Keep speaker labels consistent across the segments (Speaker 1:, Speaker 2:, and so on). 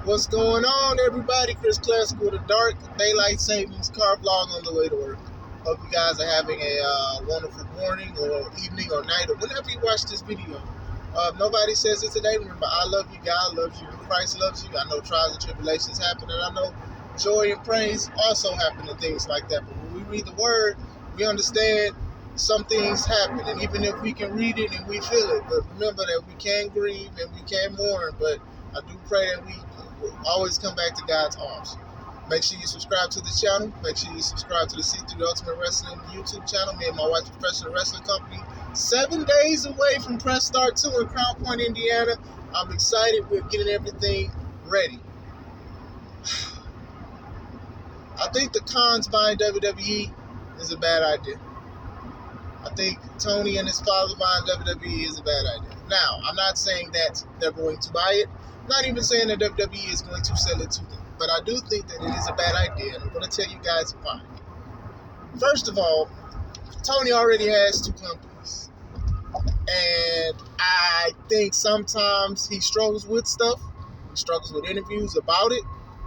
Speaker 1: What's going on, everybody? Chris Classic with a dark daylight savings car vlog on the way to work. Hope you guys are having a wonderful morning or evening or night or whenever you watch this video. Nobody says it today. Remember, I love you, God loves you, Christ loves you. I know trials and tribulations happen, and I know joy and praise also happen and things like that. But when we read the word, we understand some things happen, and even if we can read it and we feel it, but remember that we can grieve and we can mourn, but I do pray that we always come back to God's arms. Make sure you subscribe to the channel. Make sure you subscribe to the C3 Ultimate Wrestling YouTube channel. Me and my wife's professional wrestling company. 7 days away from Press Start 2 in Crown Point, Indiana. I'm excited. We're getting everything ready. I think the cons buying WWE is a bad idea. I think Tony and his father buying WWE is a bad idea. Now, I'm not saying that they're going to buy it. I'm not even saying that WWE is going to sell it to them. But I do think that it is a bad idea, and I'm going to tell you guys why. First of all, Tony already has 2 companies. And I think sometimes he struggles with stuff. He struggles with interviews about it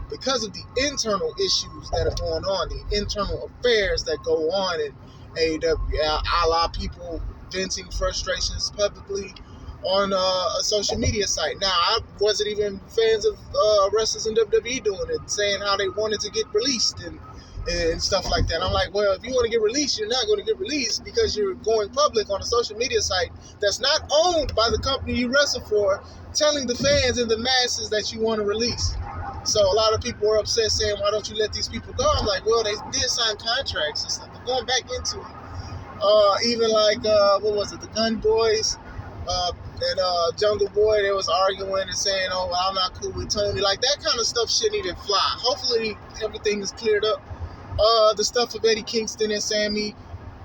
Speaker 1: because of the internal issues that are going on, the internal affairs that go on in AEW, a la people venting frustrations publicly on a social media site. Now, I wasn't even fans of wrestlers in WWE doing it, saying how they wanted to get released and stuff like that. I'm like, well, if you want to get released, you're not going to get released because you're going public on a social media site that's not owned by the company you wrestle for, telling the fans and the masses that you want to release. So a lot of people were upset saying, why don't you let these people go? I'm like, well, they did sign contracts and stuff. But going back into it, even like, what was it, the Gun Boys and Jungle Boy, they was arguing and saying, oh, well, I'm not cool with Tony. Like, that kind of stuff shouldn't even fly. Hopefully everything is cleared up. The stuff of Eddie Kingston and Sammy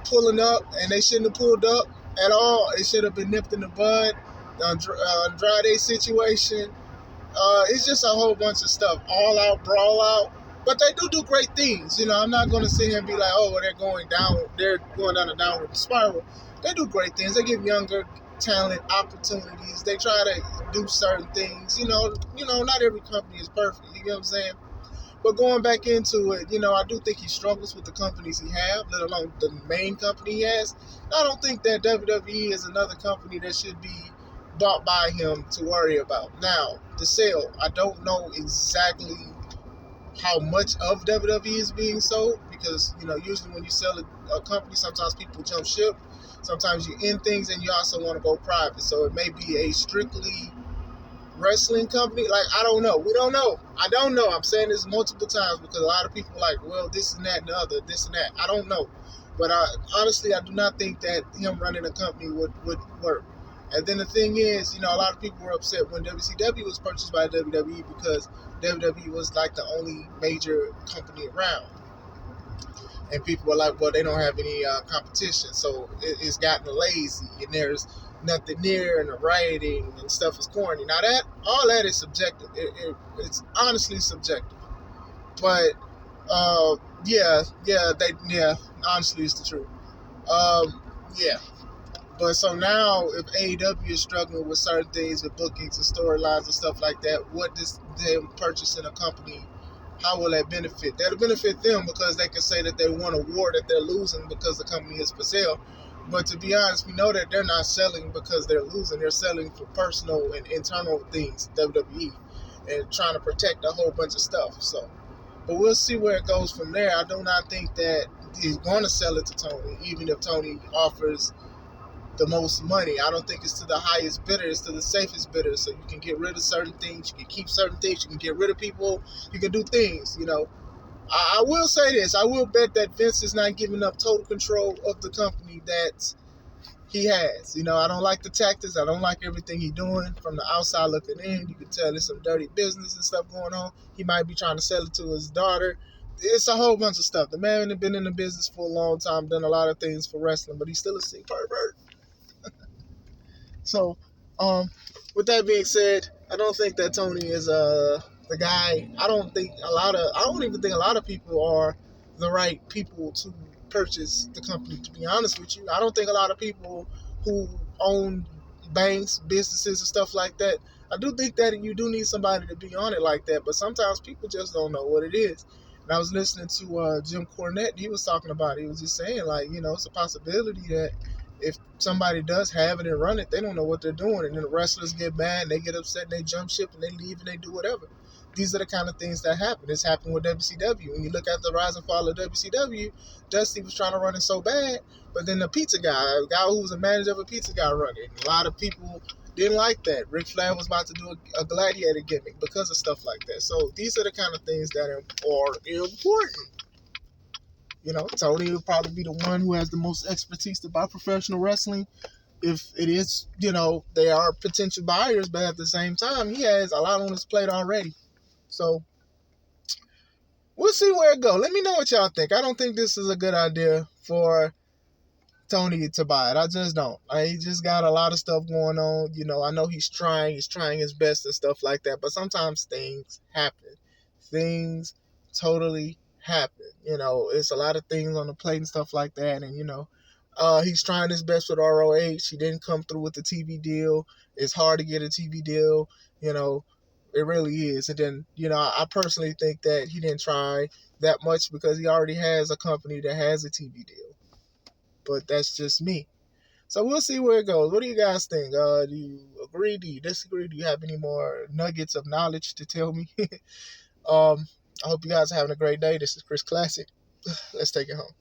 Speaker 1: pulling up, and they shouldn't have pulled up at all. It should have been nipped in the bud. The Andrade situation. It's just a whole bunch of stuff. All out, brawl out. But they do great things. You know, I'm not going to sit here and be like, oh, well, they're going down a downward spiral. They do great things. They give younger talent opportunities. They try to do certain things. You know, not every company is perfect. You know what I'm saying? But going back into it, I do think he struggles with the companies he has, let alone the main company he has. I don't think that WWE is another company that should be bought by him to worry about. Now, the sale, I don't know exactly how much of WWE is being sold because, usually when you sell a company, sometimes people jump ship. Sometimes you end things and you also want to go private. So it may be a strictly wrestling company. Like, I don't know. We don't know. I don't know. I'm saying this multiple times because a lot of people are like, well, this and that and the other, this and that. I don't know. But honestly, I do not think that him running a company would work. And then the thing is, a lot of people were upset when WCW was purchased by WWE because WWE was like the only major company around. And people were like, well, they don't have any competition. So it's gotten lazy and there's nothing near and the rioting and stuff is corny. Now all that is subjective. It's honestly subjective. But honestly it's the truth. Yeah. But so now, if AEW is struggling with certain things, with bookings and storylines and stuff like that, what does them purchasing a company, how will that benefit? That'll benefit them because they can say that they won a war that they're losing because the company is for sale. But to be honest, we know that they're not selling because they're losing. They're selling for personal and internal things, WWE, and trying to protect a whole bunch of stuff. So, but we'll see where it goes from there. I do not think that he's going to sell it to Tony, even if Tony offers the most money. I don't think it's to the highest bidder. It's to the safest bidder. So you can get rid of certain things. You can keep certain things. You can get rid of people. You can do things, I will say this. I will bet that Vince is not giving up total control of the company that he has. I don't like the tactics. I don't like everything he's doing. From the outside looking in, you can tell there's some dirty business and stuff going on. He might be trying to sell it to his daughter. It's a whole bunch of stuff. The man has been in the business for a long time, done a lot of things for wrestling, but he's still a sick pervert. So, with that being said, I don't think that Tony is the guy. I don't even think a lot of people are the right people to purchase the company, to be honest with you. I don't think a lot of people who own banks, businesses, and stuff like that, I do think that you do need somebody to be on it like that, but sometimes people just don't know what it is. And I was listening to Jim Cornette, and he was talking about it. He was just saying, like, it's a possibility that if somebody does have it and run it, they don't know what they're doing. And then the wrestlers get mad, and they get upset, and they jump ship, and they leave, and they do whatever. These are the kind of things that happen. It's happened with WCW. When you look at the rise and fall of WCW, Dusty was trying to run it so bad, but then the pizza guy, a guy who was a manager of a pizza guy, run it. And a lot of people didn't like that. Ric Flair was about to do a gladiator gimmick because of stuff like that. So these are the kind of things that are important. Tony will probably be the one who has the most expertise about professional wrestling. If it is, they are potential buyers, but at the same time, he has a lot on his plate already. So we'll see where it goes. Let me know what y'all think. I don't think this is a good idea for Tony to buy it. I just don't. He just got a lot of stuff going on. I know he's trying his best and stuff like that, but sometimes things happen. Things totally happen. It's a lot of things on the plate and stuff like that. And, he's trying his best with ROH. He didn't come through with the TV deal. It's hard to get a TV deal. It really is. And then, I personally think that he didn't try that much because he already has a company that has a TV deal. But that's just me. So we'll see where it goes. What do you guys think? Do you agree? Do you disagree? Do you have any more nuggets of knowledge to tell me? I hope you guys are having a great day. This is Chris Classic. Let's take it home.